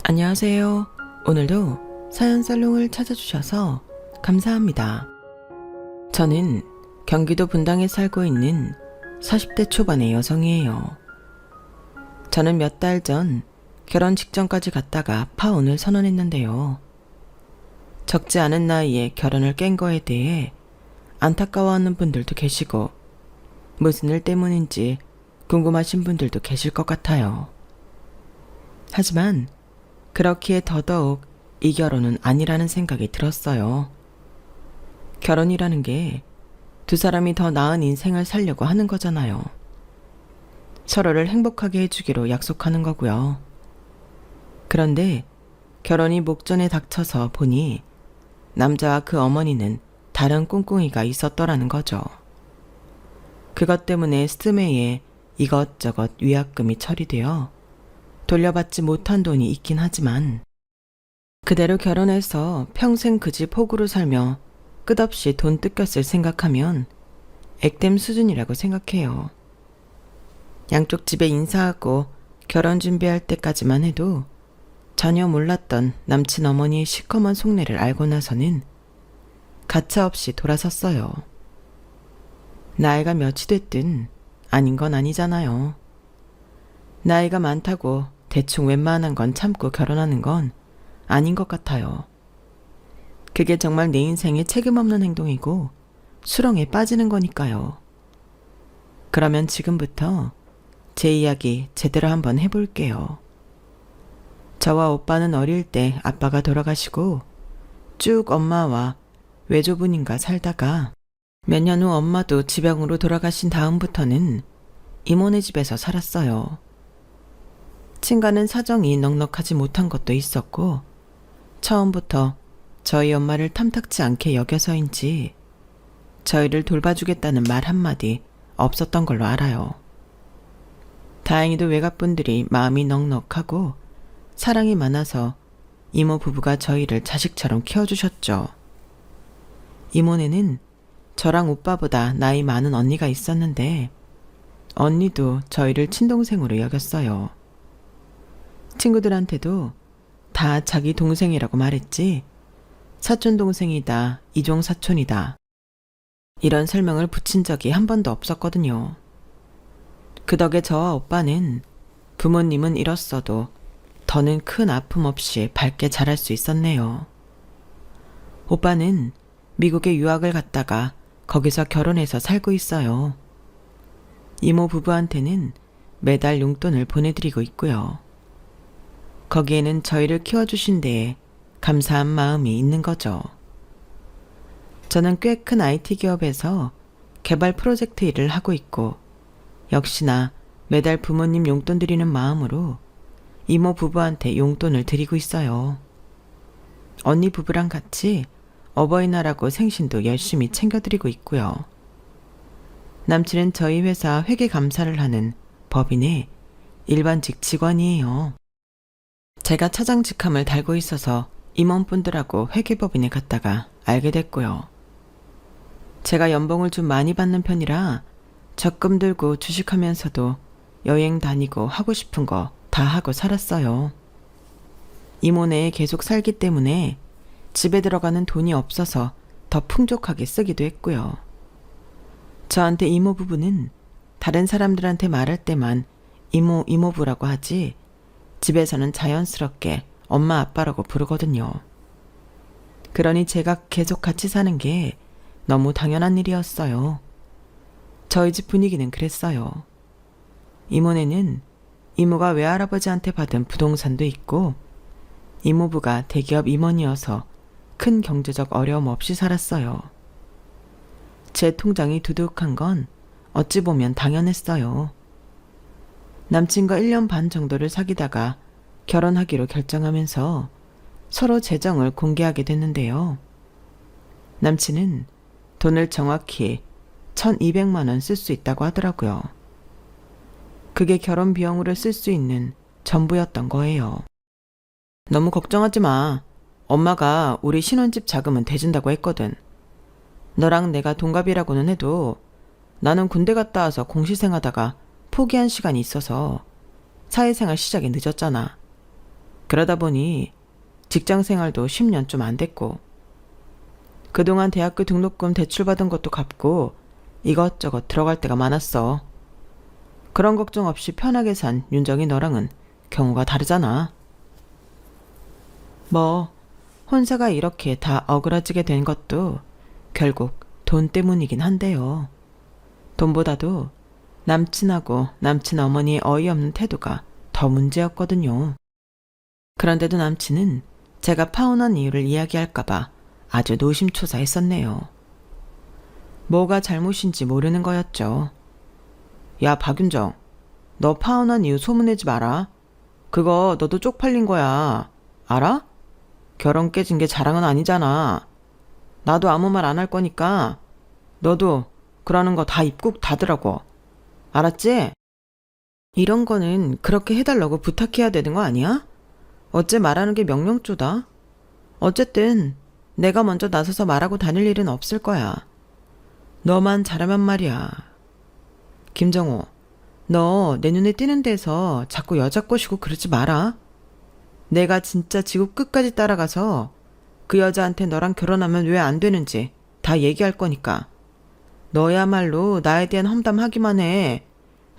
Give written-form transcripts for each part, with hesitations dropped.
안녕하세요. 오늘도 사연살롱을 찾아주셔서 감사합니다. 저는 경기도 분당에 살고 있는 40대 초반의 여성이에요. 저는 몇 달 전 결혼 직전까지 갔다가 파혼을 선언했는데요. 적지 않은 나이에 결혼을 깬 거에 대해 안타까워하는 분들도 계시고 무슨 일 때문인지 궁금하신 분들도 계실 것 같아요. 하지만 그렇기에 더더욱 이 결혼은 아니라는 생각이 들었어요. 결혼이라는 게 두 사람이 더 나은 인생을 살려고 하는 거잖아요. 서로를 행복하게 해주기로 약속하는 거고요. 그런데 결혼이 목전에 닥쳐서 보니 남자와 그 어머니는 다른 꿍꿍이가 있었더라는 거죠. 그것 때문에 스드메이에 이것저것 위약금이 처리되어 돌려받지 못한 돈이 있긴 하지만 그대로 결혼해서 평생 그 집 호구로 살며 끝없이 돈 뜯겼을 생각하면 액땜 수준이라고 생각해요. 양쪽 집에 인사하고 결혼 준비할 때까지만 해도 전혀 몰랐던 남친 어머니의 시커먼 속내를 알고 나서는 가차없이 돌아섰어요. 나이가 몇이 됐든 아닌 건 아니잖아요. 나이가 많다고 대충 웬만한 건 참고 결혼하는 건 아닌 것 같아요. 그게 정말 내 인생에 책임 없는 행동이고 수렁에 빠지는 거니까요. 그러면 지금부터 제 이야기 제대로 한번 해볼게요. 저와 오빠는 어릴 때 아빠가 돌아가시고 쭉 엄마와 외조부님과 살다가 몇 년 후 엄마도 지병으로 돌아가신 다음부터는 이모네 집에서 살았어요. 친가는 사정이 넉넉하지 못한 것도 있었고 처음부터 저희 엄마를 탐탁지 않게 여겨서인지 저희를 돌봐주겠다는 말 한마디 없었던 걸로 알아요. 다행히도 외갓분들이 마음이 넉넉하고 사랑이 많아서 이모 부부가 저희를 자식처럼 키워주셨죠. 이모네는 저랑 오빠보다 나이 많은 언니가 있었는데 언니도 저희를 친동생으로 여겼어요. 친구들한테도 다 자기 동생이라고 말했지 사촌동생이다, 이종사촌이다 이런 설명을 붙인 적이 한 번도 없었거든요. 그 덕에 저와 오빠는 부모님은 잃었어도 더는 큰 아픔 없이 밝게 자랄 수 있었네요. 오빠는 미국에 유학을 갔다가 거기서 결혼해서 살고 있어요. 이모 부부한테는 매달 용돈을 보내드리고 있고요. 거기에는 저희를 키워주신 데에 감사한 마음이 있는 거죠. 저는 꽤 큰 IT 기업에서 개발 프로젝트 일을 하고 있고 역시나 매달 부모님 용돈 드리는 마음으로 이모 부부한테 용돈을 드리고 있어요. 언니 부부랑 같이 어버이날하고 생신도 열심히 챙겨드리고 있고요. 남친은 저희 회사 회계 감사를 하는 법인의 일반직 직원이에요. 제가 차장 직함을 달고 있어서 임원분들하고 회계법인에 갔다가 알게 됐고요. 제가 연봉을 좀 많이 받는 편이라 적금 들고 주식하면서도 여행 다니고 하고 싶은 거 다 하고 살았어요. 이모네에 계속 살기 때문에 집에 들어가는 돈이 없어서 더 풍족하게 쓰기도 했고요. 저한테 이모 부부는 다른 사람들한테 말할 때만 이모, 이모부라고 하지 집에서는 자연스럽게 엄마 아빠라고 부르거든요. 그러니 제가 계속 같이 사는 게 너무 당연한 일이었어요. 저희 집 분위기는 그랬어요. 이모네는 이모가 외할아버지한테 받은 부동산도 있고 이모부가 대기업 임원이어서 큰 경제적 어려움 없이 살았어요. 제 통장이 두둑한 건 어찌 보면 당연했어요. 남친과 1년 반 정도를 사귀다가 결혼하기로 결정하면서 서로 재정을 공개하게 됐는데요. 남친은 돈을 정확히 1,200만 원 쓸 수 있다고 하더라고요. 그게 결혼 비용으로 쓸 수 있는 전부였던 거예요. 너무 걱정하지 마. 엄마가 우리 신혼집 자금은 대준다고 했거든. 너랑 내가 동갑이라고는 해도 나는 군대 갔다 와서 공시생하다가 포기한 시간이 있어서 사회생활 시작이 늦었잖아. 그러다 보니 직장 생활도 10년 좀 안 됐고, 그동안 대학교 등록금 대출받은 것도 갚고 이것저것 들어갈 때가 많았어. 그런 걱정 없이 편하게 산 윤정이 너랑은 경우가 다르잖아. 뭐 혼사가 이렇게 다 어그러지게 된 것도 결국 돈 때문이긴 한데요. 돈보다도 남친하고 남친 어머니의 어이없는 태도가 더 문제였거든요. 그런데도 남친은 제가 파혼한 이유를 이야기할까봐 아주 노심초사했었네요. 뭐가 잘못인지 모르는 거였죠. 야, 박윤정, 너 파혼한 이유 소문내지 마라. 그거 너도 쪽팔린 거야. 알아? 결혼 깨진 게 자랑은 아니잖아. 나도 아무 말 안 할 거니까 너도 그러는 거 다 입국 닫으라고. 알았지? 이런 거는 그렇게 해달라고 부탁해야 되는 거 아니야? 어째 말하는 게 명령조다. 어쨌든 내가 먼저 나서서 말하고 다닐 일은 없을 거야. 너만 잘하면 말이야. 김정호, 너 내 눈에 띄는 데서 자꾸 여자 꼬시고 그러지 마라. 내가 진짜 지구 끝까지 따라가서 그 여자한테 너랑 결혼하면 왜 안 되는지 다 얘기할 거니까. 너야말로 나에 대한 험담하기만 해.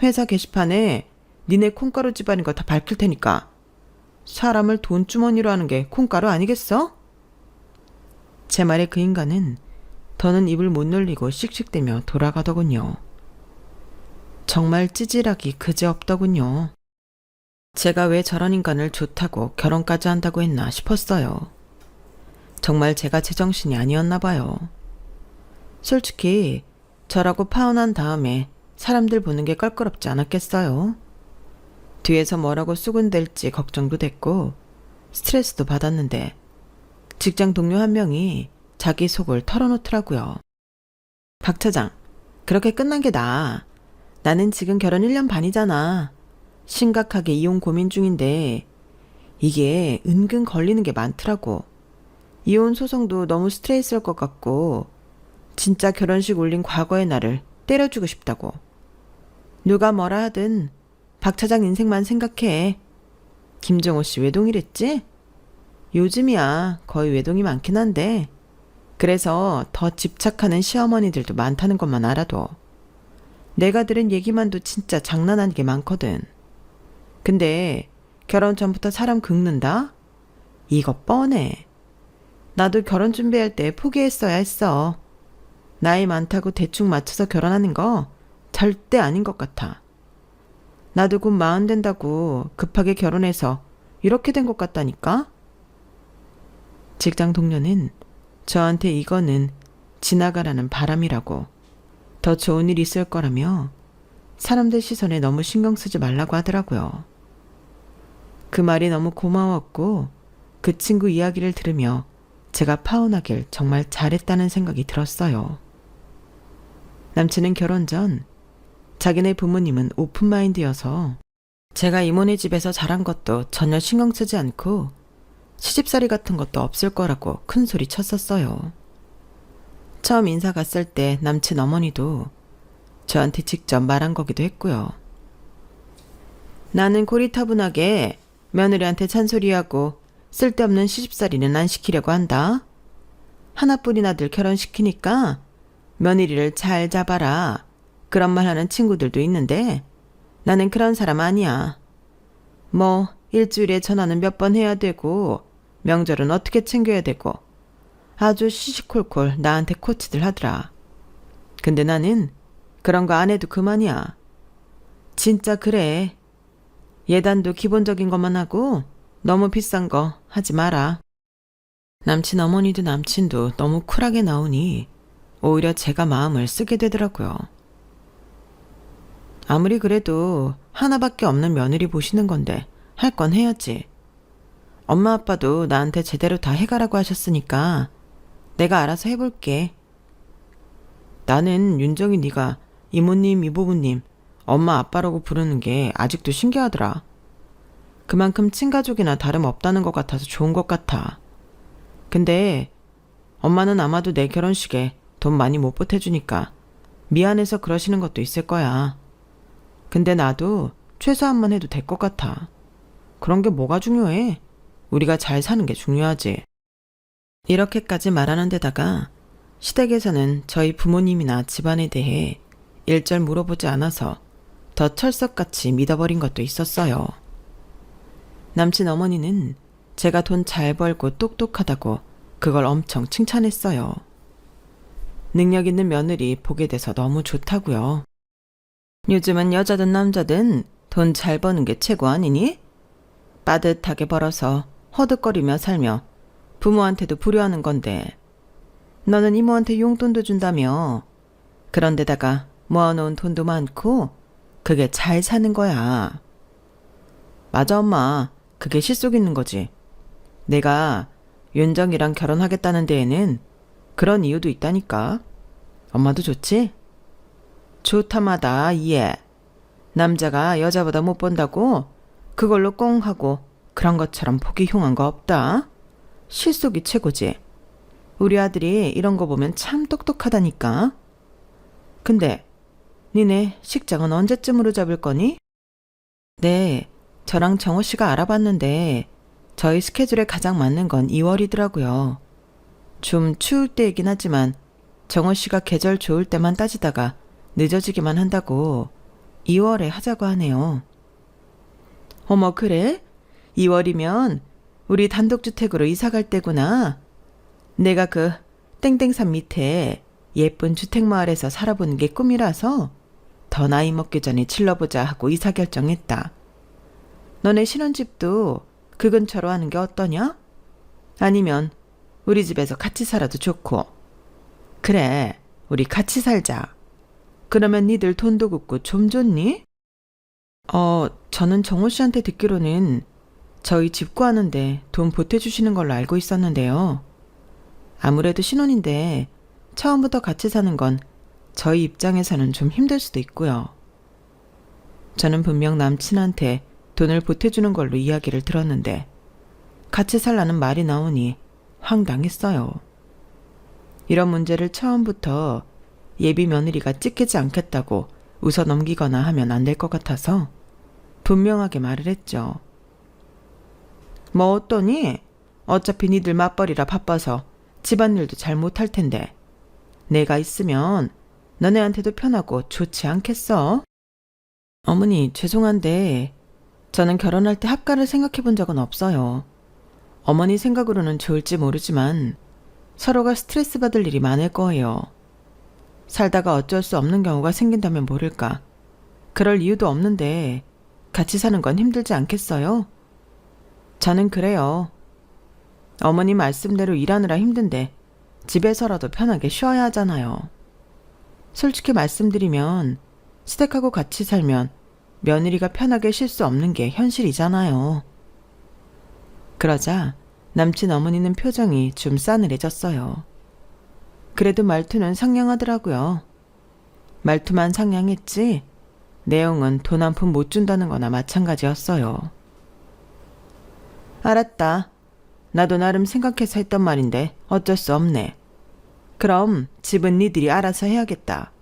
회사 게시판에 니네 콩가루 집안인 거 다 밝힐 테니까. 사람을 돈주머니로 하는 게 콩가루 아니겠어? 제 말에 그 인간은 더는 입을 못 놀리고 씩씩대며 돌아가더군요. 정말 찌질하기 그지없더군요. 제가 왜 저런 인간을 좋다고 결혼까지 한다고 했나 싶었어요. 정말 제가 제정신이 아니었나 봐요. 솔직히 저라고 파혼한 다음에 사람들 보는 게 껄끄럽지 않았겠어요? 뒤에서 뭐라고 수군댈지 걱정도 됐고 스트레스도 받았는데 직장 동료 한 명이 자기 속을 털어놓더라고요. 박 차장, 그렇게 끝난 게 나아. 나는 지금 결혼 1년 반이잖아. 심각하게 이혼 고민 중인데 이게 은근 걸리는 게 많더라고. 이혼 소송도 너무 스트레스일 것 같고 진짜 결혼식 올린 과거의 나를 때려주고 싶다고. 누가 뭐라 하든 박 차장 인생만 생각해. 김정호 씨 외동이랬지? 요즘이야 거의 외동이 많긴 한데 그래서 더 집착하는 시어머니들도 많다는 것만 알아도 내가 들은 얘기만도 진짜 장난 아니게 많거든. 근데 결혼 전부터 사람 긁는다? 이거 뻔해. 나도 결혼 준비할 때 포기했어야 했어. 나이 많다고 대충 맞춰서 결혼하는 거 절대 아닌 것 같아. 나도 곧 40 된다고 급하게 결혼해서 이렇게 된 것 같다니까? 직장 동료는 저한테 이거는 지나가라는 바람이라고 더 좋은 일 있을 거라며 사람들 시선에 너무 신경 쓰지 말라고 하더라고요. 그 말이 너무 고마웠고 그 친구 이야기를 들으며 제가 파혼하길 정말 잘했다는 생각이 들었어요. 남친은 결혼 전 자기네 부모님은 오픈마인드여서 제가 이모네 집에서 자란 것도 전혀 신경 쓰지 않고 시집살이 같은 것도 없을 거라고 큰 소리 쳤었어요. 처음 인사 갔을 때 남친 어머니도 저한테 직접 말한 거기도 했고요. 나는 고리타분하게 며느리한테 잔소리하고 쓸데없는 시집살이는 안 시키려고 한다. 하나뿐인 아들 결혼시키니까 며느리를 잘 잡아라. 그런 말 하는 친구들도 있는데 나는 그런 사람 아니야. 뭐 일주일에 전화는 몇 번 해야 되고 명절은 어떻게 챙겨야 되고 아주 시시콜콜 나한테 코치들 하더라. 근데 나는 그런 거 안 해도 그만이야. 진짜 그래. 예단도 기본적인 것만 하고 너무 비싼 거 하지 마라. 남친 어머니도 남친도 너무 쿨하게 나오니 오히려 제가 마음을 쓰게 되더라고요. 아무리 그래도 하나밖에 없는 며느리 보시는 건데 할 건 해야지. 엄마 아빠도 나한테 제대로 다 해가라고 하셨으니까 내가 알아서 해볼게. 나는 윤정이 네가 이모님, 이보부님, 엄마 아빠라고 부르는 게 아직도 신기하더라. 그만큼 친가족이나 다름없다는 것 같아서 좋은 것 같아. 근데 엄마는 아마도 내 결혼식에 돈 많이 못 보태주니까 미안해서 그러시는 것도 있을 거야. 근데 나도 최소한만 해도 될 것 같아. 그런 게 뭐가 중요해? 우리가 잘 사는 게 중요하지. 이렇게까지 말하는 데다가 시댁에서는 저희 부모님이나 집안에 대해 일절 물어보지 않아서 더 철석같이 믿어버린 것도 있었어요. 남친 어머니는 제가 돈 잘 벌고 똑똑하다고 그걸 엄청 칭찬했어요. 능력 있는 며느리 보게 돼서 너무 좋다고요. 요즘은 여자든 남자든 돈 잘 버는 게 최고 아니니? 빠듯하게 벌어서 허득거리며 살며 부모한테도 불효하는 건데 너는 이모한테 용돈도 준다며. 그런데다가 모아놓은 돈도 많고 그게 잘 사는 거야. 맞아 엄마. 그게 실속 있는 거지. 내가 윤정이랑 결혼하겠다는 데에는 그런 이유도 있다니까. 엄마도 좋지? 좋다마다 이해. 남자가 여자보다 못 번다고 그걸로 꽁 하고 그런 것처럼 보기 흉한 거 없다. 실속이 최고지. 우리 아들이 이런 거 보면 참 똑똑하다니까. 근데 니네 식장은 언제쯤으로 잡을 거니? 네, 저랑 정호 씨가 알아봤는데 저희 스케줄에 가장 맞는 건 2월이더라고요. 좀 추울 때이긴 하지만 정호 씨가 계절 좋을 때만 따지다가 늦어지기만 한다고 2월에 하자고 하네요. 어머 그래? 2월이면 우리 단독주택으로 이사갈 때구나. 내가 그 땡땡산 밑에 예쁜 주택마을에서 살아보는 게 꿈이라서 더 나이 먹기 전에 질러보자 하고 이사 결정했다. 너네 신혼집도 그 근처로 하는 게 어떠냐? 아니면 우리 집에서 같이 살아도 좋고. 그래, 우리 같이 살자. 그러면 니들 돈도 굽고 좀 좋니? 저는 정호 씨한테 듣기로는 저희 집 구하는데 돈 보태주시는 걸로 알고 있었는데요. 아무래도 신혼인데 처음부터 같이 사는 건 저희 입장에서는 좀 힘들 수도 있고요. 저는 분명 남친한테 돈을 보태주는 걸로 이야기를 들었는데 같이 살라는 말이 나오니 황당했어요. 이런 문제를 처음부터 예비 며느리가 찍히지 않겠다고 웃어넘기거나 하면 안 될 것 같아서 분명하게 말을 했죠. 뭐 어떠니? 어차피 니들 맞벌이라 바빠서 집안일도 잘 못할 텐데 내가 있으면 너네한테도 편하고 좋지 않겠어? 어머니 죄송한데 저는 결혼할 때 합가를 생각해 본 적은 없어요. 어머니 생각으로는 좋을지 모르지만 서로가 스트레스 받을 일이 많을 거예요. 살다가 어쩔 수 없는 경우가 생긴다면 모를까. 그럴 이유도 없는데 같이 사는 건 힘들지 않겠어요? 저는 그래요. 어머니 말씀대로 일하느라 힘든데 집에서라도 편하게 쉬어야 하잖아요. 솔직히 말씀드리면 시댁하고 같이 살면 며느리가 편하게 쉴 수 없는 게 현실이잖아요. 그러자 남친 어머니는 표정이 좀 싸늘해졌어요. 그래도 말투는 상냥하더라고요. 말투만 상냥했지 내용은 돈 한 푼 못 준다는 거나 마찬가지였어요. 알았다. 나도 나름 생각해서 했던 말인데 어쩔 수 없네. 그럼 집은 니들이 알아서 해야겠다.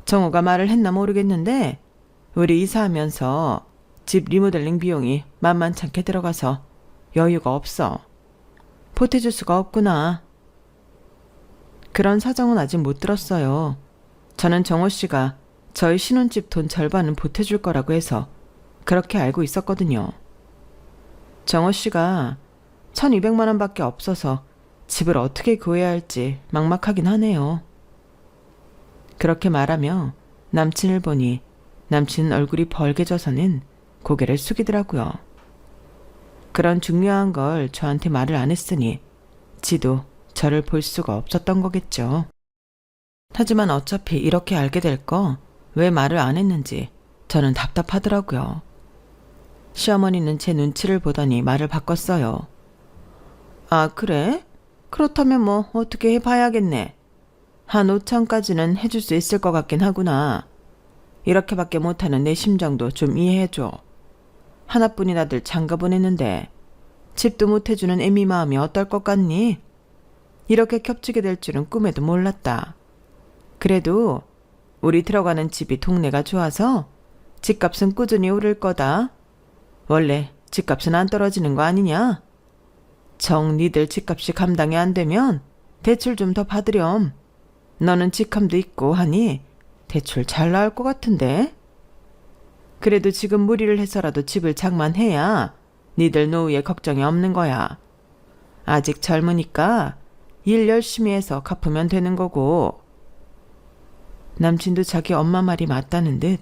정호가 말을 했나 모르겠는데 우리 이사하면서 집 리모델링 비용이 만만찮게 들어가서 여유가 없어. 보태줄 수가 없구나. 그런 사정은 아직 못 들었어요. 저는 정호 씨가 저희 신혼집 돈 절반은 보태줄 거라고 해서 그렇게 알고 있었거든요. 정호 씨가 1,200만 원밖에 없어서 집을 어떻게 구해야 할지 막막하긴 하네요. 그렇게 말하며 남친을 보니 남친 얼굴이 벌개져서는 고개를 숙이더라고요. 그런 중요한 걸 저한테 말을 안 했으니 지도 저를 볼 수가 없었던 거겠죠. 하지만 어차피 이렇게 알게 될 거 왜 말을 안 했는지 저는 답답하더라고요. 시어머니는 제 눈치를 보더니 말을 바꿨어요. 아 그래? 그렇다면 뭐 어떻게 해봐야겠네. 한 5천까지는 해줄 수 있을 것 같긴 하구나. 이렇게밖에 못하는 내 심정도 좀 이해해줘. 하나뿐인 아들 장가 보냈는데 집도 못 해주는 애미 마음이 어떨 것 같니? 이렇게 겹치게 될 줄은 꿈에도 몰랐다. 그래도 우리 들어가는 집이 동네가 좋아서 집값은 꾸준히 오를 거다. 원래 집값은 안 떨어지는 거 아니냐? 정 니들 집값이 감당이 안 되면 대출 좀 더 받으렴. 너는 직함도 있고 하니 대출 잘 나올 것 같은데? 그래도 지금 무리를 해서라도 집을 장만해야 니들 노후에 걱정이 없는 거야. 아직 젊으니까 일 열심히 해서 갚으면 되는 거고. 남친도 자기 엄마 말이 맞다는 듯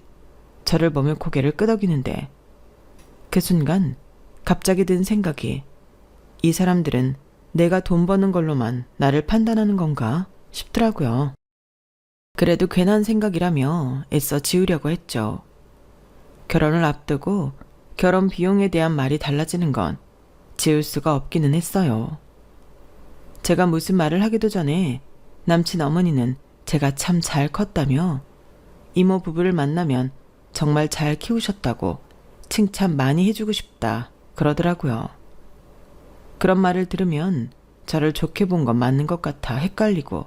저를 보며 고개를 끄덕이는데 그 순간 갑자기 든 생각이 이 사람들은 내가 돈 버는 걸로만 나를 판단하는 건가 싶더라고요. 그래도 괜한 생각이라며 애써 지우려고 했죠. 결혼을 앞두고 결혼 비용에 대한 말이 달라지는 건 지울 수가 없기는 했어요. 제가 무슨 말을 하기도 전에 남친 어머니는 제가 참 잘 컸다며 이모 부부를 만나면 정말 잘 키우셨다고 칭찬 많이 해주고 싶다 그러더라고요. 그런 말을 들으면 저를 좋게 본 건 맞는 것 같아 헷갈리고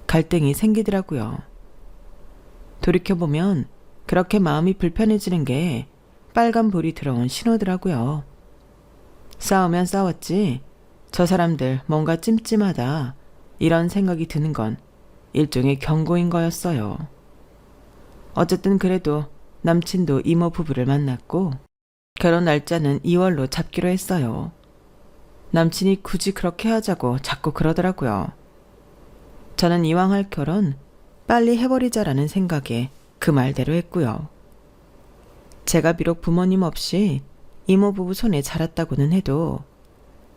갈등이 생기더라고요. 돌이켜보면 그렇게 마음이 불편해지는 게 빨간불이 들어온 신호더라고요. 싸우면 싸웠지 저 사람들 뭔가 찜찜하다 이런 생각이 드는 건 일종의 경고인 거였어요. 어쨌든 그래도 남친도 이모 부부를 만났고 결혼 날짜는 2월로 잡기로 했어요. 남친이 굳이 그렇게 하자고 자꾸 그러더라고요. 저는 이왕 할 결혼 빨리 해버리자라는 생각에 그 말대로 했고요. 제가 비록 부모님 없이 이모 부부 손에 자랐다고는 해도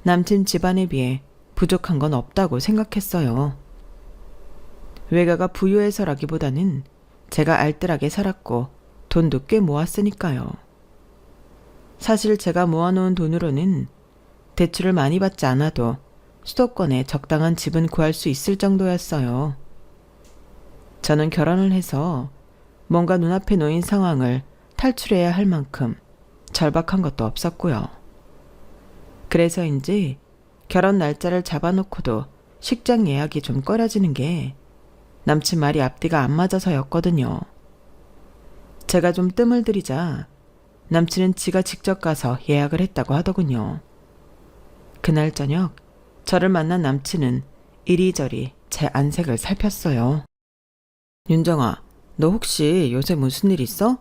남친 집안에 비해 부족한 건 없다고 생각했어요. 외가가 부유해서라기보다는 제가 알뜰하게 살았고 돈도 꽤 모았으니까요. 사실 제가 모아놓은 돈으로는 대출을 많이 받지 않아도 수도권에 적당한 집은 구할 수 있을 정도였어요. 저는 결혼을 해서 뭔가 눈앞에 놓인 상황을 탈출해야 할 만큼 절박한 것도 없었고요. 그래서인지 결혼 날짜를 잡아놓고도 식장 예약이 좀 꺼려지는 게 남친 말이 앞뒤가 안 맞아서였거든요. 제가 좀 뜸을 들이자 남친은 지가 직접 가서 예약을 했다고 하더군요. 그날 저녁 저를 만난 남친은 이리저리 제 안색을 살폈어요. 윤정아, 너 혹시 요새 무슨 일 있어?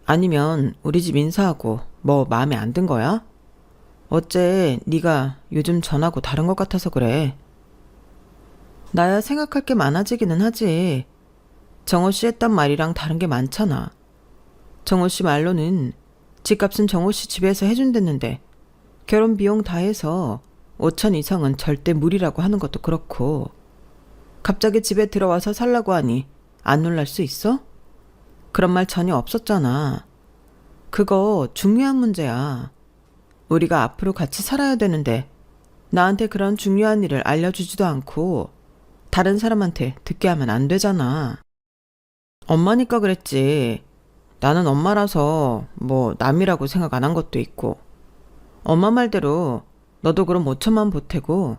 아니면 우리 집 인사하고 뭐 마음에 안 든 거야? 어째 네가 요즘 전하고 다른 것 같아서 그래. 나야 생각할 게 많아지기는 하지. 정호 씨 했단 말이랑 다른 게 많잖아. 정호 씨 말로는 집값은 정호 씨 집에서 해준댔는데 결혼 비용 다 해서 5천 이상은 절대 무리라고 하는 것도 그렇고 갑자기 집에 들어와서 살라고 하니 안 놀랄 수 있어? 그런 말 전혀 없었잖아. 그거 중요한 문제야. 우리가 앞으로 같이 살아야 되는데 나한테 그런 중요한 일을 알려주지도 않고 다른 사람한테 듣게 하면 안 되잖아. 엄마니까 그랬지. 나는 엄마라서 뭐 남이라고 생각 안 한 것도 있고 엄마 말대로 너도 그럼 5천만 보태고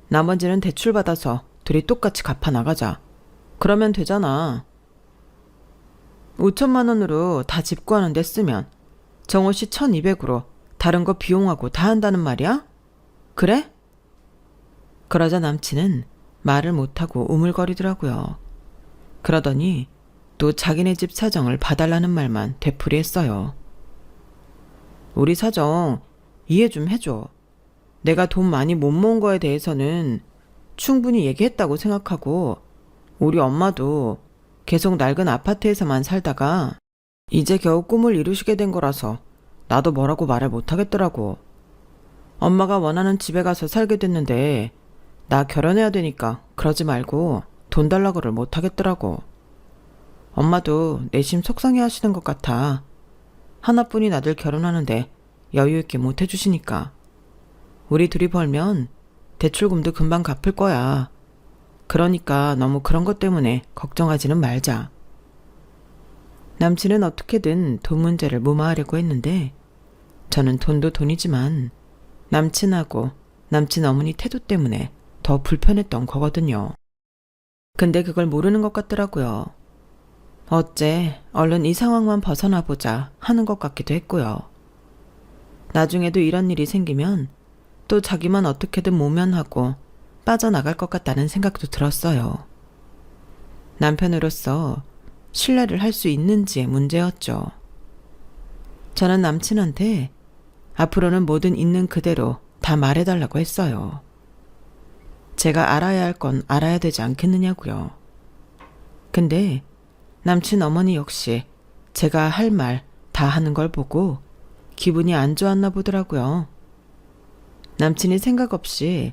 나머지는 대출 받아서 둘이 똑같이 갚아 나가자. 그러면 되잖아. 5천만 원으로 다 집 구하는 데 쓰면 정호 씨 1,200으로 다른 거 비용하고 다 한다는 말이야? 그래? 그러자 남친은 말을 못하고 우물거리더라고요. 그러더니 또 자기네 집 사정을 봐달라는 말만 되풀이했어요. 우리 사정 이해 좀 해줘. 내가 돈 많이 못 모은 거에 대해서는 충분히 얘기했다고 생각하고 우리 엄마도 계속 낡은 아파트에서만 살다가 이제 겨우 꿈을 이루시게 된 거라서 나도 뭐라고 말을 못하겠더라고. 엄마가 원하는 집에 가서 살게 됐는데 나 결혼해야 되니까 그러지 말고 돈 달라고를 못하겠더라고. 엄마도 내심 속상해 하시는 것 같아. 하나뿐인 아들 결혼하는데 여유 있게 못 해주시니까. 우리 둘이 벌면 대출금도 금방 갚을 거야. 그러니까 너무 그런 것 때문에 걱정하지는 말자. 남친은 어떻게든 돈 문제를 무마하려고 했는데 저는 돈도 돈이지만 남친하고 남친 어머니 태도 때문에 더 불편했던 거거든요. 근데 그걸 모르는 것 같더라고요. 어째 얼른 이 상황만 벗어나 보자 하는 것 같기도 했고요. 나중에도 이런 일이 생기면 또 자기만 어떻게든 모면하고 빠져나갈 것 같다는 생각도 들었어요. 남편으로서 신뢰를 할 수 있는지의 문제였죠. 저는 남친한테 앞으로는 뭐든 있는 그대로 다 말해달라고 했어요. 제가 알아야 할 건 알아야 되지 않겠느냐고요. 근데 남친 어머니 역시 제가 할 말 다 하는 걸 보고 기분이 안 좋았나 보더라고요. 남친이 생각 없이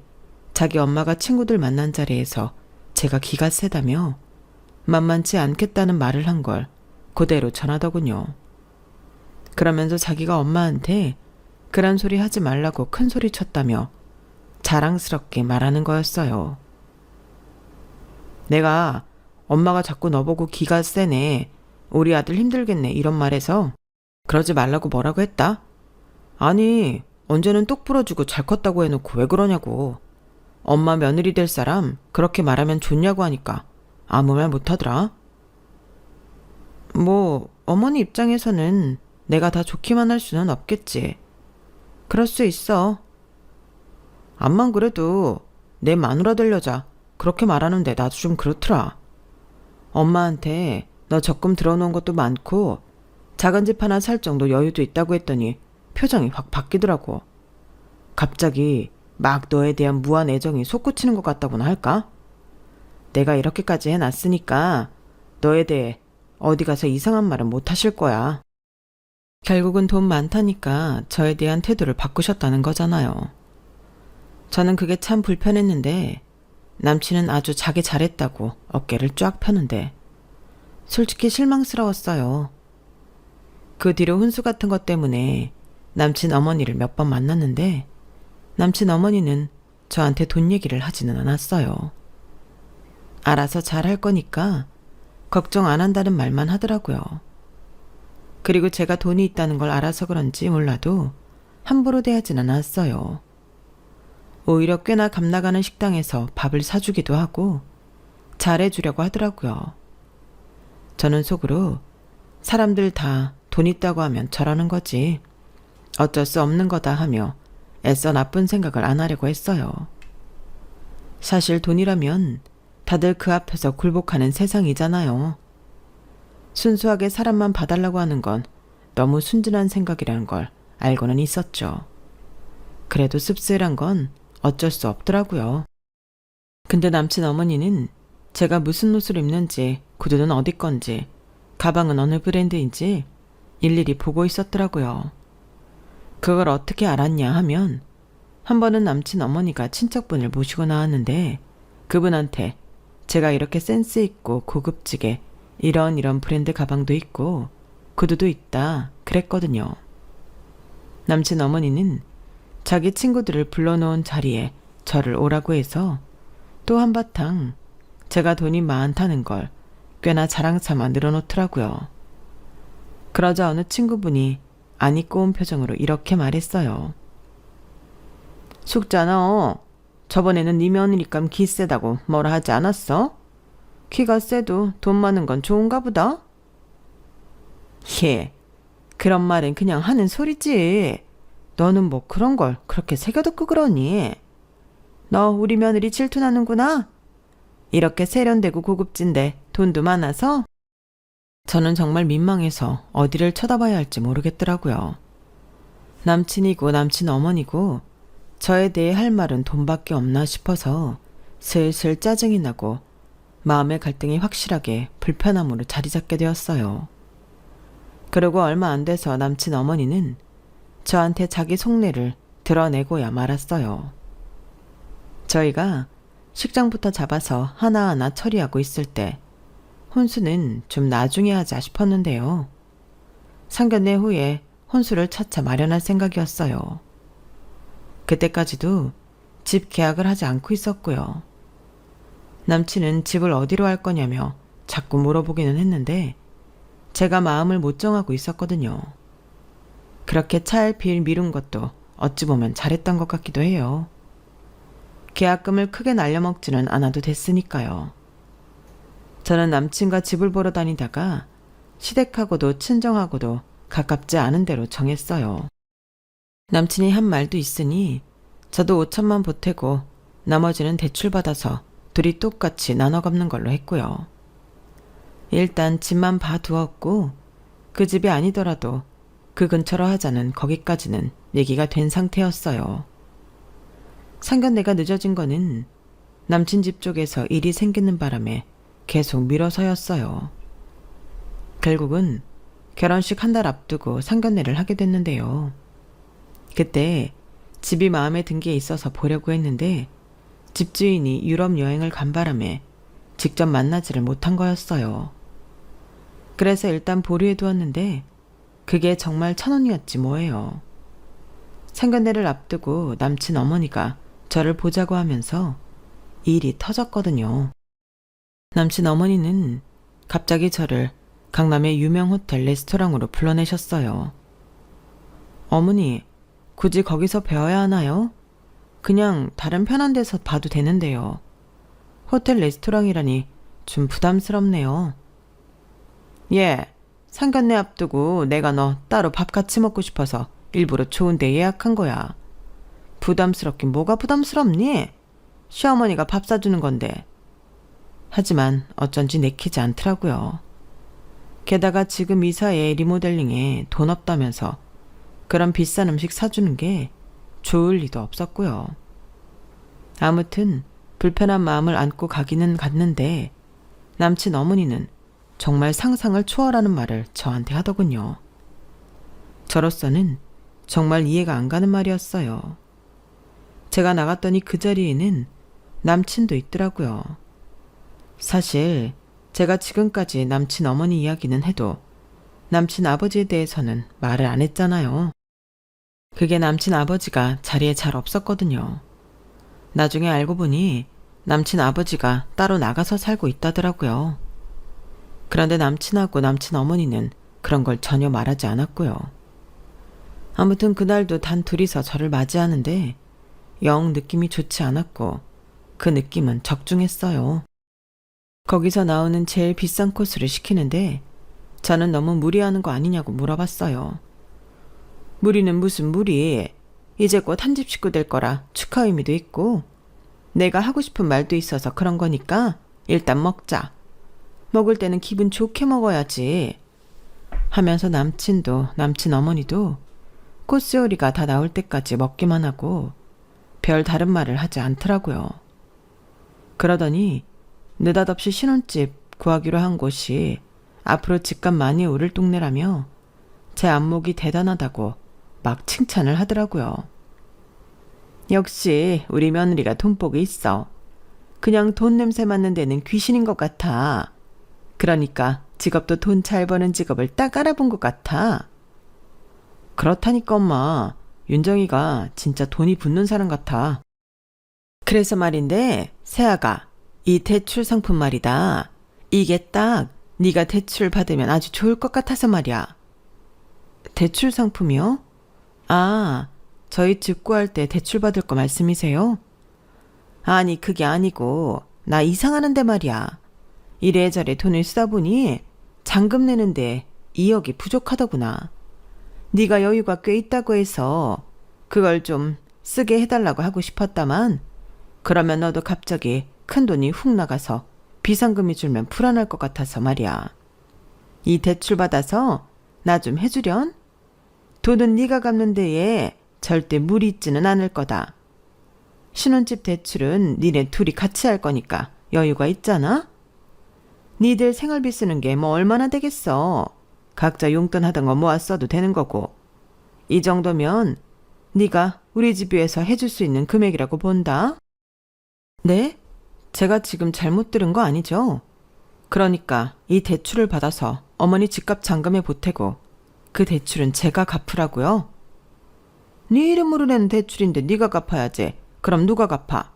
자기 엄마가 친구들 만난 자리에서 제가 기가 세다며 만만치 않겠다는 말을 한 걸 그대로 전하더군요. 그러면서 자기가 엄마한테 그런 소리 하지 말라고 큰 소리 쳤다며 자랑스럽게 말하는 거였어요. 내가 엄마가 자꾸 너보고 기가 세네, 우리 아들 힘들겠네 이런 말해서 그러지 말라고 뭐라고 했다? 아니, 언제는 똑 부러지고 잘 컸다고 해놓고 왜 그러냐고. 엄마 며느리 될 사람 그렇게 말하면 좋냐고 하니까 아무 말 못하더라. 뭐 어머니 입장에서는 내가 다 좋기만 할 수는 없겠지. 그럴 수 있어. 암만 그래도 내 마누라 될 여자 그렇게 말하는데 나도 좀 그렇더라. 엄마한테 너 적금 들어놓은 것도 많고 작은 집 하나 살 정도 여유도 있다고 했더니 표정이 확 바뀌더라고. 갑자기 막 너에 대한 무한 애정이 솟구치는 것 같다고나 할까? 내가 이렇게까지 해놨으니까 너에 대해 어디 가서 이상한 말은 못 하실 거야. 결국은 돈 많다니까 저에 대한 태도를 바꾸셨다는 거잖아요. 저는 그게 참 불편했는데 남친은 아주 자기 잘했다고 어깨를 쫙 펴는데 솔직히 실망스러웠어요. 그 뒤로 훈수 같은 것 때문에 남친 어머니를 몇 번 만났는데 남친 어머니는 저한테 돈 얘기를 하지는 않았어요. 알아서 잘할 거니까 걱정 안 한다는 말만 하더라고요. 그리고 제가 돈이 있다는 걸 알아서 그런지 몰라도 함부로 대하진 않았어요. 오히려 꽤나 값나가는 식당에서 밥을 사주기도 하고 잘해주려고 하더라고요. 저는 속으로 사람들 다 돈 있다고 하면 저러는 거지. 어쩔 수 없는 거다 하며 애써 나쁜 생각을 안 하려고 했어요. 사실 돈이라면 다들 그 앞에서 굴복하는 세상이잖아요. 순수하게 사람만 봐달라고 하는 건 너무 순진한 생각이라는 걸 알고는 있었죠. 그래도 씁쓸한 건 어쩔 수 없더라고요. 근데 남친 어머니는 제가 무슨 옷을 입는지, 구두는 어디 건지, 가방은 어느 브랜드인지 일일이 보고 있었더라고요. 그걸 어떻게 알았냐 하면 한 번은 남친 어머니가 친척분을 모시고 나왔는데 그분한테 제가 이렇게 센스 있고 고급지게 이런 브랜드 가방도 있고 구두도 있다 그랬거든요. 남친 어머니는 자기 친구들을 불러놓은 자리에 저를 오라고 해서 또 한바탕 제가 돈이 많다는 걸 꽤나 자랑삼아 늘어놓더라고요. 그러자 어느 친구분이 안 입고 온 표정으로 이렇게 말했어요. 숙자너, 저번에는 네 며느리감 기 세다고 뭐라 하지 않았어? 키가 세도 돈 많은 건 좋은가 보다? 예, 그런 말은 그냥 하는 소리지. 너는 뭐 그런 걸 그렇게 새겨듣고 그러니? 너 우리 며느리 질투나는구나? 이렇게 세련되고 고급진데 돈도 많아서? 저는 정말 민망해서 어디를 쳐다봐야 할지 모르겠더라고요. 남친이고 남친 어머니고 저에 대해 할 말은 돈밖에 없나 싶어서 슬슬 짜증이 나고 마음의 갈등이 확실하게 불편함으로 자리 잡게 되었어요. 그리고 얼마 안 돼서 남친 어머니는 저한테 자기 속내를 드러내고야 말았어요. 저희가 식장부터 잡아서 하나하나 처리하고 있을 때 혼수는 좀 나중에 하자 싶었는데요. 상견례 후에 혼수를 차차 마련할 생각이었어요. 그때까지도 집 계약을 하지 않고 있었고요. 남친은 집을 어디로 할 거냐며 자꾸 물어보기는 했는데 제가 마음을 못 정하고 있었거든요. 그렇게 차일피일 미룬 것도 어찌 보면 잘했던 것 같기도 해요. 계약금을 크게 날려먹지는 않아도 됐으니까요. 저는 남친과 집을 보러 다니다가 시댁하고도 친정하고도 가깝지 않은 데로 정했어요. 남친이 한 말도 있으니 저도 5천만 보태고 나머지는 대출 받아서 둘이 똑같이 나눠 갚는 걸로 했고요. 일단 집만 봐두었고 그 집이 아니더라도 그 근처로 하자는 거기까지는 얘기가 된 상태였어요. 상견례가 늦어진 거는 남친 집 쪽에서 일이 생기는 바람에 계속 미뤄서였어요. 결국은 결혼식 한 달 앞두고 상견례를 하게 됐는데요. 그때 집이 마음에 든 게 있어서 보려고 했는데 집주인이 유럽 여행을 간 바람에 직접 만나지를 못한 거였어요. 그래서 일단 보류해 두었는데 그게 정말 1,000원이었지 뭐예요. 상견례를 앞두고 남친 어머니가 저를 보자고 하면서 일이 터졌거든요. 남친 어머니는 갑자기 저를 강남의 유명 호텔 레스토랑으로 불러내셨어요. 어머니, 굳이 거기서 배워야 하나요? 그냥 다른 편한 데서 봐도 되는데요. 호텔 레스토랑이라니 좀 부담스럽네요. 예, 상견례 앞두고 내가 너 따로 밥 같이 먹고 싶어서 일부러 좋은 데 예약한 거야. 부담스럽긴 뭐가 부담스럽니? 시어머니가 밥 사주는 건데. 하지만 어쩐지 내키지 않더라고요. 게다가 지금 이사에 리모델링에 돈 없다면서 그런 비싼 음식 사주는 게 좋을 리도 없었고요. 아무튼 불편한 마음을 안고 가기는 갔는데 남친 어머니는 정말 상상을 초월하는 말을 저한테 하더군요. 저로서는 정말 이해가 안 가는 말이었어요. 제가 나갔더니 그 자리에는 남친도 있더라고요. 사실 제가 지금까지 남친 어머니 이야기는 해도 남친 아버지에 대해서는 말을 안 했잖아요. 그게 남친 아버지가 자리에 잘 없었거든요. 나중에 알고 보니 남친 아버지가 따로 나가서 살고 있다더라고요. 그런데 남친하고 남친 어머니는 그런 걸 전혀 말하지 않았고요. 아무튼 그날도 단 둘이서 저를 맞이하는데 영 느낌이 좋지 않았고 그 느낌은 적중했어요. 거기서 나오는 제일 비싼 코스를 시키는데 저는 너무 무리하는 거 아니냐고 물어봤어요. 무리는 무슨 무리? 이제 곧 한 집 식구 될 거라 축하 의미도 있고 내가 하고 싶은 말도 있어서 그런 거니까 일단 먹자. 먹을 때는 기분 좋게 먹어야지. 하면서 남친도 남친 어머니도 코스 요리가 다 나올 때까지 먹기만 하고 별 다른 말을 하지 않더라고요. 그러더니 느닷없이 신혼집 구하기로 한 곳이 앞으로 집값 많이 오를 동네라며 제 안목이 대단하다고 막 칭찬을 하더라고요. 역시 우리 며느리가 돈복이 있어. 그냥 돈 냄새 맡는 데는 귀신인 것 같아. 그러니까 직업도 돈 잘 버는 직업을 딱 알아본 것 같아. 그렇다니까 엄마. 윤정이가 진짜 돈이 붙는 사람 같아. 그래서 말인데 세아가 이 대출 상품 말이다. 이게 딱 네가 대출 받으면 아주 좋을 것 같아서 말이야. 대출 상품이요? 아, 저희 집 구할 때 대출 받을 거 말씀이세요? 아니 그게 아니고 나 이상하는데 말이야. 이래저래 돈을 쓰다 보니 잔금 내는데 2억이 부족하더구나. 네가 여유가 꽤 있다고 해서 그걸 좀 쓰게 해달라고 하고 싶었다만 그러면 너도 갑자기 큰 돈이 훅 나가서 비상금이 줄면 불안할 것 같아서 말이야. 이 대출 받아서 나 좀 해주련? 돈은 네가 갚는 데에 절대 무리 있지는 않을 거다. 신혼집 대출은 니네 둘이 같이 할 거니까 여유가 있잖아? 니들 생활비 쓰는 게 뭐 얼마나 되겠어. 각자 용돈 하던 거 모아 써도 되는 거고. 이 정도면 네가 우리 집 위해서 해줄 수 있는 금액이라고 본다. 네? 제가 지금 잘못 들은 거 아니죠? 그러니까 이 대출을 받아서 어머니 집값 잔금에 보태고 그 대출은 제가 갚으라고요? 네 이름으로 낸 대출인데 네가 갚아야지. 그럼 누가 갚아?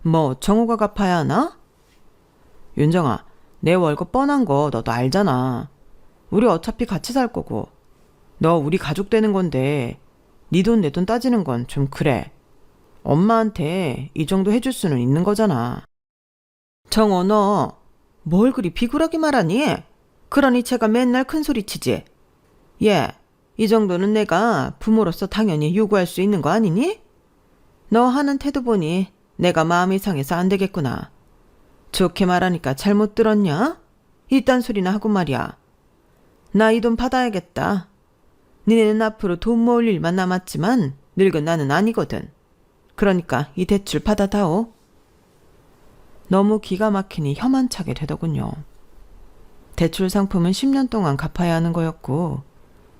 뭐 정우가 갚아야 하나? 윤정아, 내 월급 뻔한 거 너도 알잖아. 우리 어차피 같이 살 거고 너 우리 가족 되는 건데 네 돈 내 돈 따지는 건 좀 그래. 엄마한테 이 정도 해줄 수는 있는 거잖아. 정어 너 뭘 그리 비굴하게 말하니? 그러니 제가 맨날 큰소리치지. 예, 이 정도는 내가 부모로서 당연히 요구할 수 있는 거 아니니? 너 하는 태도 보니 내가 마음이 상해서 안 되겠구나. 좋게 말하니까 잘못 들었냐? 이딴 소리나 하고 말이야. 나 이 돈 받아야겠다. 니네는 앞으로 돈 모을 일만 남았지만 늙은 나는 아니거든. 그러니까 이 대출 받아다오. 너무 기가 막히니 혀만 차게 되더군요. 대출 상품은 10년 동안 갚아야 하는 거였고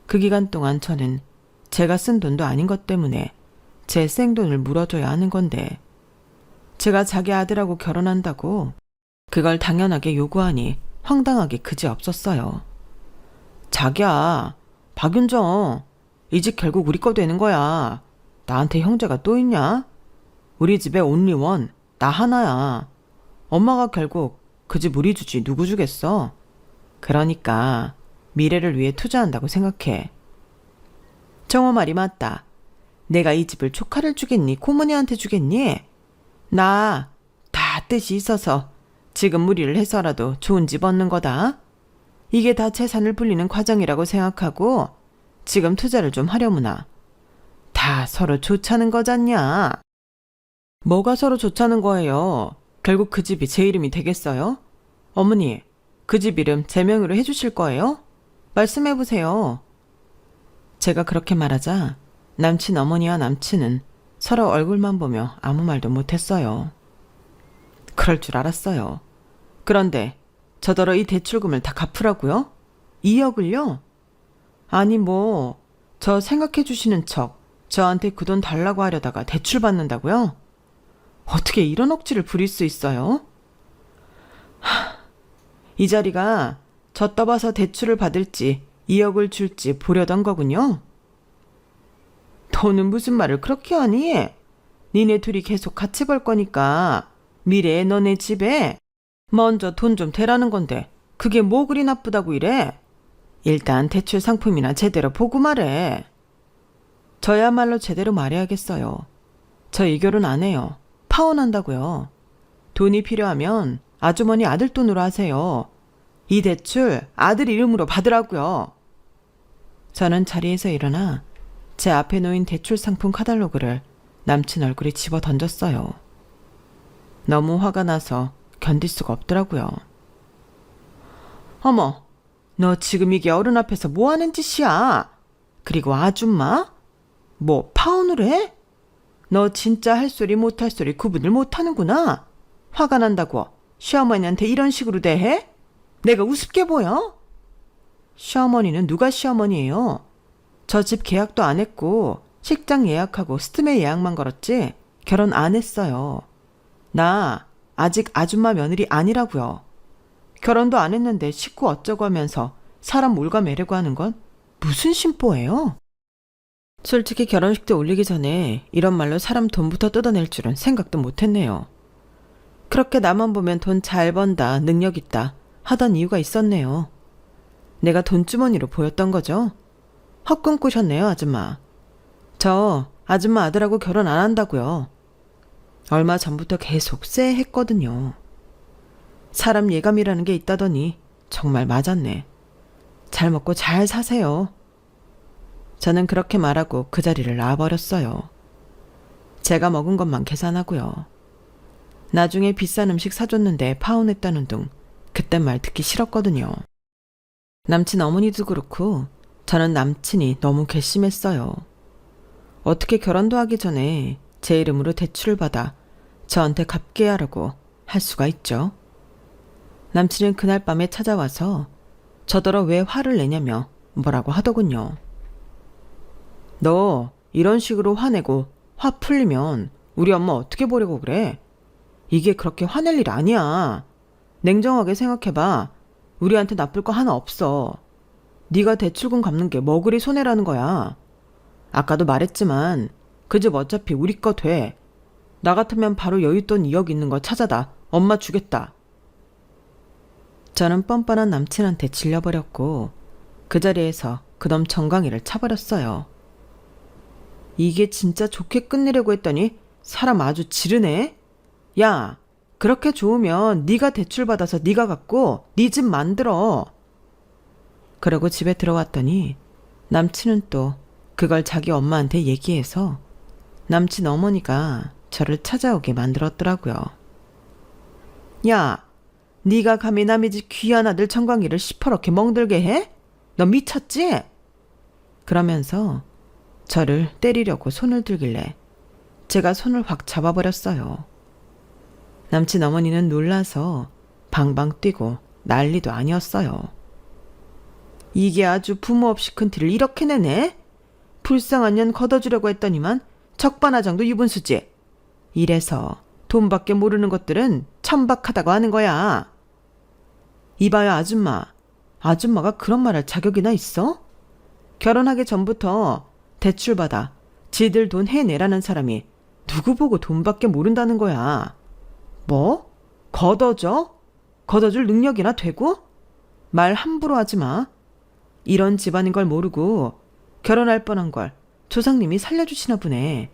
그 기간 동안 저는 제가 쓴 돈도 아닌 것 때문에 제 생돈을 물어줘야 하는 건데 제가 자기 아들하고 결혼한다고 그걸 당연하게 요구하니 황당하게 그지없었어요. 자기야, 박윤정, 이 집 결국 우리 거 되는 거야. 나한테 형제가 또 있냐? 우리 집에 온리원, 나 하나야. 엄마가 결국 그 집 우리 주지 누구 주겠어? 그러니까 미래를 위해 투자한다고 생각해. 정호 말이 맞다. 내가 이 집을 조카를 주겠니? 고모니한테 주겠니? 나 다 뜻이 있어서 지금 무리를 해서라도 좋은 집 얻는 거다. 이게 다 재산을 불리는 과정이라고 생각하고 지금 투자를 좀 하려무나. 다 서로 좋자는 거잖냐. 뭐가 서로 좋자는 거예요? 결국 그 집이 제 이름이 되겠어요? 어머니, 그 집 이름 제 명의로 해주실 거예요? 말씀해보세요. 제가 그렇게 말하자 남친 어머니와 남친은 서로 얼굴만 보며 아무 말도 못했어요. 그럴 줄 알았어요. 그런데 저더러 이 대출금을 다 갚으라고요? 2억을요? 아니 저 생각해 주시는 척 저한테 그 돈 달라고 하려다가 대출 받는다고요? 어떻게 이런 억지를 부릴 수 있어요? 이 자리가 저 떠봐서 대출을 받을지 2억을 줄지 보려던 거군요. 너는 무슨 말을 그렇게 하니? 니네 둘이 계속 같이 벌 거니까 미래에 너네 집에 먼저 돈 좀 대라는 건데 그게 뭐 그리 나쁘다고 이래? 일단 대출 상품이나 제대로 보고 말해. 저야말로 제대로 말해야겠어요. 저 이 결혼 안 해요. 파혼한다고요. 돈이 필요하면 아주머니 아들 돈으로 하세요. 이 대출 아들 이름으로 받으라고요. 저는 자리에서 일어나 제 앞에 놓인 대출 상품 카탈로그를 남친 얼굴에 집어 던졌어요. 너무 화가 나서 견딜 수가 없더라고요. 어머, 너 지금 이게 어른 앞에서 뭐 하는 짓이야? 그리고 아줌마? 뭐 파혼을 해? 너 진짜 할 소리 못할 소리 구분을 못하는구나. 화가 난다고 시어머니한테 이런 식으로 대해? 내가 우습게 보여? 시어머니는 누가 시어머니예요? 저 집 계약도 안 했고 식장 예약하고 스드메 예약만 걸었지 결혼 안 했어요. 나 아직 아줌마 며느리 아니라고요. 결혼도 안 했는데 식구 어쩌고 하면서 사람 몰가매려고 하는 건 무슨 심보예요? 솔직히 결혼식 때 올리기 전에 이런 말로 사람 돈부터 뜯어낼 줄은 생각도 못했네요. 그렇게 나만 보면 돈 잘 번다, 능력 있다 하던 이유가 있었네요. 내가 돈주머니로 보였던 거죠. 헛꿈 꾸셨네요, 아줌마. 저 아줌마 아들하고 결혼 안 한다고요. 얼마 전부터 계속 쎄했거든요. 사람 예감이라는 게 있다더니 정말 맞았네. 잘 먹고 잘 사세요. 저는 그렇게 말하고 그 자리를 놔버렸어요. 제가 먹은 것만 계산하고요. 나중에 비싼 음식 사줬는데 파혼했다는 둥 그땐 말 듣기 싫었거든요. 남친 어머니도 그렇고 저는 남친이 너무 괘씸했어요. 어떻게 결혼도 하기 전에 제 이름으로 대출을 받아 저한테 갚게 하라고 할 수가 있죠. 남친은 그날 밤에 찾아와서 저더러 왜 화를 내냐며 뭐라고 하더군요. 너 이런 식으로 화내고 화 풀리면 우리 엄마 어떻게 보려고 그래? 이게 그렇게 화낼 일 아니야. 냉정하게 생각해봐. 우리한테 나쁠 거 하나 없어. 네가 대출금 갚는 게 뭐 그리 손해라는 거야. 아까도 말했지만 그 집 어차피 우리 거 돼. 나 같으면 바로 여윳돈 2억 있는 거 찾아다 엄마 주겠다. 저는 뻔뻔한 남친한테 질려버렸고 그 자리에서 그놈 정강이를 차버렸어요. 이게 진짜 좋게 끝내려고 했더니 사람 아주 지르네. 야, 그렇게 좋으면 네가 대출 받아서 네가 갖고 네 집 만들어. 그러고 집에 들어왔더니 남친은 또 그걸 자기 엄마한테 얘기해서 남친 어머니가 저를 찾아오게 만들었더라고요. 야, 네가 감히 남의 집 귀한 아들 청광이를 시퍼렇게 멍들게 해? 너 미쳤지? 그러면서 저를 때리려고 손을 들길래 제가 손을 확 잡아버렸어요. 남친 어머니는 놀라서 방방 뛰고 난리도 아니었어요. 이게 아주 부모 없이 큰 티를 이렇게 내네? 불쌍한 년 걷어주려고 했더니만 적반하장도 유분수지. 이래서 돈밖에 모르는 것들은 천박하다고 하는 거야. 이봐요 아줌마. 아줌마가 그런 말 할 자격이나 있어? 결혼하기 전부터 대출받아 지들 돈 해내라는 사람이 누구 보고 돈밖에 모른다는 거야. 뭐? 걷어줘? 걷어줄 능력이나 되고? 말 함부로 하지 마. 이런 집안인 걸 모르고 결혼할 뻔한 걸 조상님이 살려주시나 보네.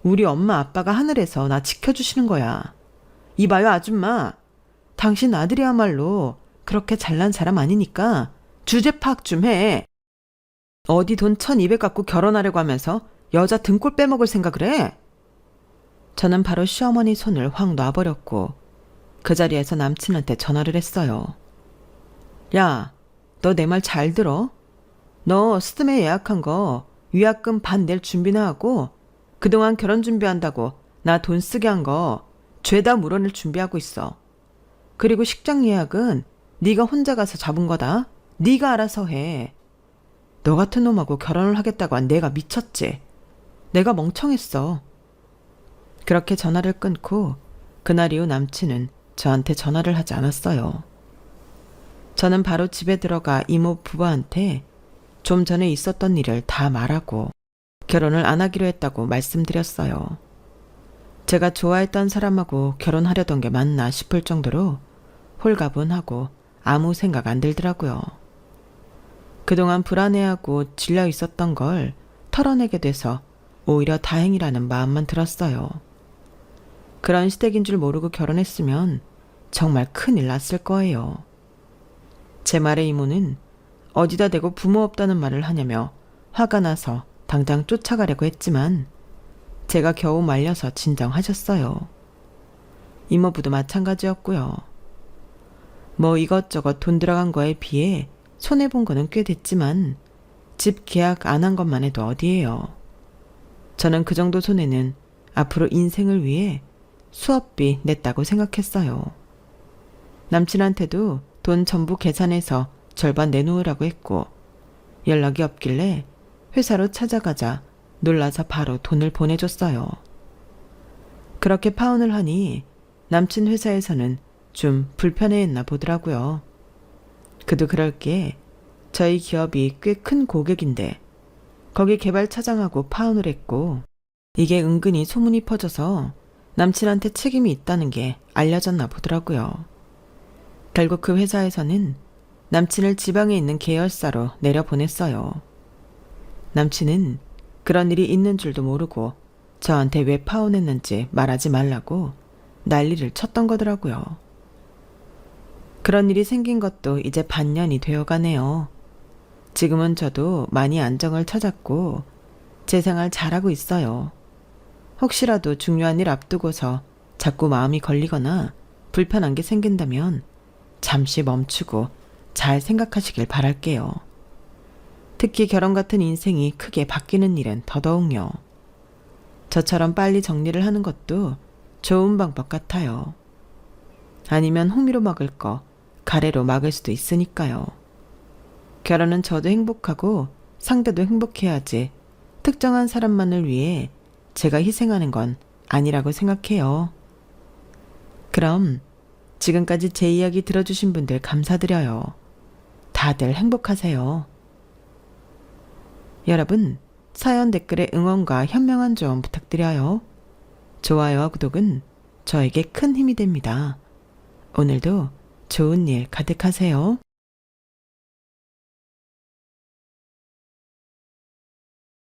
우리 엄마 아빠가 하늘에서 나 지켜주시는 거야. 이봐요 아줌마. 당신 아들이야말로 그렇게 잘난 사람 아니니까 주제 파악 좀 해. 어디 돈 1200 갖고 결혼하려고 하면서 여자 등골 빼먹을 생각을 해? 저는 바로 시어머니 손을 확 놔버렸고 그 자리에서 남친한테 전화를 했어요. 야, 너 내 말 잘 들어? 너 스드메 예약한 거 위약금 반 낼 준비나 하고 그동안 결혼 준비한다고 나 돈 쓰게 한 거 죄다 물어낼 준비하고 있어. 그리고 식장 예약은 네가 혼자 가서 잡은 거다. 네가 알아서 해. 너 같은 놈하고 결혼을 하겠다고 한 내가 미쳤지. 내가 멍청했어. 그렇게 전화를 끊고 그날 이후 남친은 저한테 전화를 하지 않았어요. 저는 바로 집에 들어가 이모 부부한테 좀 전에 있었던 일을 다 말하고 결혼을 안 하기로 했다고 말씀드렸어요. 제가 좋아했던 사람하고 결혼하려던 게 맞나 싶을 정도로 홀가분하고 아무 생각 안 들더라고요. 그동안 불안해하고 질려 있었던 걸 털어내게 돼서 오히려 다행이라는 마음만 들었어요. 그런 시댁인 줄 모르고 결혼했으면 정말 큰일 났을 거예요. 제 말에 이모는 어디다 대고 부모 없다는 말을 하냐며 화가 나서 당장 쫓아가려고 했지만 제가 겨우 말려서 진정하셨어요. 이모부도 마찬가지였고요. 뭐 이것저것 돈 들어간 거에 비해 손해본 거는 꽤 됐지만 집 계약 안 한 것만 해도 어디예요. 저는 그 정도 손해는 앞으로 인생을 위해 수업비 냈다고 생각했어요. 남친한테도 돈 전부 계산해서 절반 내놓으라고 했고 연락이 없길래 회사로 찾아가자 놀라서 바로 돈을 보내줬어요. 그렇게 파혼을 하니 남친 회사에서는 좀 불편해했나 보더라고요. 그도 그럴 게 저희 기업이 꽤 큰 고객인데 거기 개발 차장하고 파혼을 했고 이게 은근히 소문이 퍼져서 남친한테 책임이 있다는 게 알려졌나 보더라고요. 결국 그 회사에서는 남친을 지방에 있는 계열사로 내려보냈어요. 남친은 그런 일이 있는 줄도 모르고 저한테 왜 파혼했는지 말하지 말라고 난리를 쳤던 거더라고요. 그런 일이 생긴 것도 이제 반년이 되어가네요. 지금은 저도 많이 안정을 찾았고 제 생활 잘하고 있어요. 혹시라도 중요한 일 앞두고서 자꾸 마음이 걸리거나 불편한 게 생긴다면 잠시 멈추고 잘 생각하시길 바랄게요. 특히 결혼 같은 인생이 크게 바뀌는 일은 더더욱요. 저처럼 빨리 정리를 하는 것도 좋은 방법 같아요. 아니면 호미로 막을 거 가래로 막을 수도 있으니까요. 결혼은 저도 행복하고 상대도 행복해야지 특정한 사람만을 위해 제가 희생하는 건 아니라고 생각해요. 그럼 지금까지 제 이야기 들어주신 분들 감사드려요. 다들 행복하세요. 여러분, 사연 댓글에 응원과 현명한 조언 부탁드려요. 좋아요와 구독은 저에게 큰 힘이 됩니다. 오늘도 좋은 일 가득하세요.